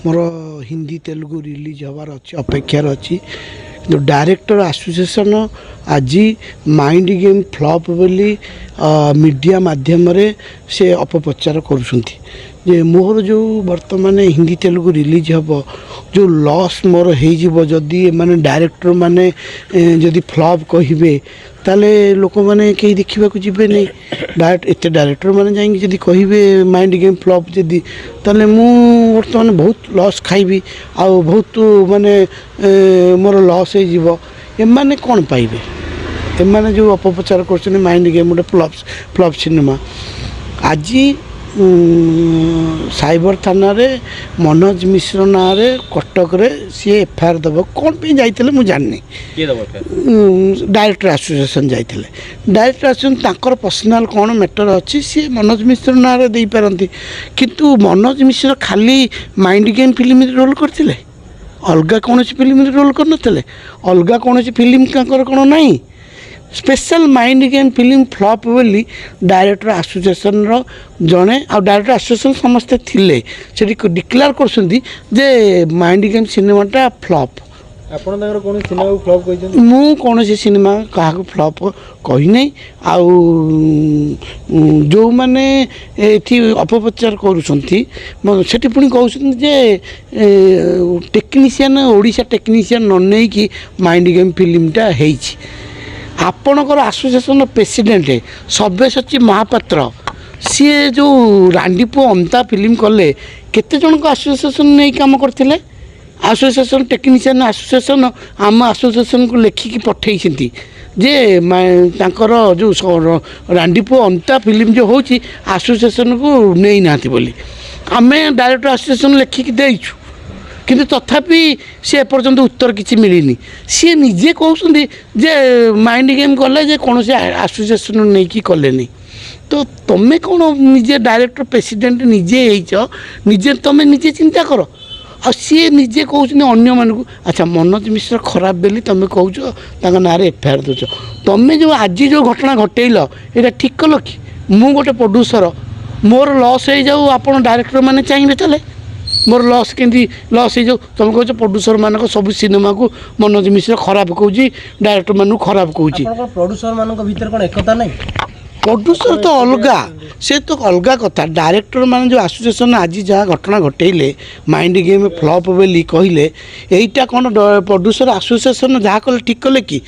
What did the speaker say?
मोर Hindi Telugu release हबार अच्छी अपेक्षार अच्छी तो डायरेक्टर एसोसिएशन आज माइंड गेम फ्लॉप बोली मीडिया माध्यम रे से अपप्रचार करुँच जे मोर जो वर्तमान हिंदी तेलुगु रिलीज हम जो लॉस मोर हो जदि माने डायरेक्टर माने जदि फ्लॉप कहे ताले लोक मैंने कहीं देखा जीवे नहीं एत डायरेक्टर मैंने जाकि कहे माइंड गेम फ्लॉप जदि ताले बर्तमान बहुत लॉस खाइबी आ बहुत माने मोर लॉस होने कौन पाइबे एमाने जो अपप्रचार कर माइंड गेम गोटे फ्लॉप सिनेमा आज साइबर थाना रे मनोज मिश्र ना रे कटक रे सी एफआईआर दब कौन पे जाइए मुझे जाननी डायरेक्टर एसोसिएशन जाइए डायरेक्टर एसोसिएशन तांकर पर्सनाल कौन मैटर अच्छी सी मनोज मिश्र ना रे दे पारती किंतु मनोज मिश्र खाली माइंड गेम फिल्म रोल करते अलग कौन फिल्म रोल कर अलग कौन फिल्म कौन नहीं special mind game film flop बोली डायरेक्टर एसोसिएशन रो जड़े आ डायरेक्टर एसोसिएशन समस्ते थिले से डिक्लेयर कर माइंड गेम सिनेमाटा फ्लॉप आपण तांकर कोन सिनेमा को फ्लॉप कहिसेन मु कौन सिनेमा क्या फ्लॉप कही नहीं आउ जो मैंने ये अपप्रचार करुँचे पुणी कहते जे टेक्नीशियन ओडिशा टेक्नीशियन न नहीं कि माइंड गेम फिल्मटा है आपणकर एसोसिएशन प्रेसिडेंट सब्यसाची महापात्र सी जो रांडीपुଅ अंता फिल्म कले केते जन को एसोसिएशन नहीं काम करते एसोसिएशन टेक्नीशियन एसोसिएशन आम एसोसिएशन को लेखिकी पठे जे तांकर जो रांडीपुଅ अंता फिल्म जो होची एसोसिएशन को नहीं नाती बोली आमे डायरेक्टर एसोसिएशन लेखिकी देइछु किंतु तथापि सी एपर्यंत उत्तर किसी मिलनी सी निजे कहते जे माइंड गेम कले जे कौन से एसोसिएशन नहीं कि कले नहीं तो तुम्हें कौन निजे डायरेक्टर प्रेसिडेंट निजे निजे तुम्हें निजे चिंता कर आ सी निजे कहते अन्य मानक अच्छा मनोज मिश्र खराब बोली तुम्हें कौच ना एफआईआर दौच तुम्हें जो आज जो घटना घटेल ये ठीक कल कि मु गोटे प्रोड्यूसर मोर लॉस हो जाऊ आप डायरेक्टर मैंने चाहिए चले मोर लॉस केंदी लॉस हो जाऊ तुम कह प्रोड्यूसर मानक सब सिनेमा को मनोज मिश्र खराब कौच डायरेक्टर मान खराब कौच प्रोड्यूसर मान भीतर कौन एकता नहीं प्रोड्यूसर तो अलगा से तो अलग कथा डायरेक्टर मान जो एसोसिएशन आज जहाँ घटना घटेले माइंड गेम फ्लॉप बोली कहले यहीटा कौन प्रोड्यूसर एसोसिएशन जहाँ कले ठीक कले कि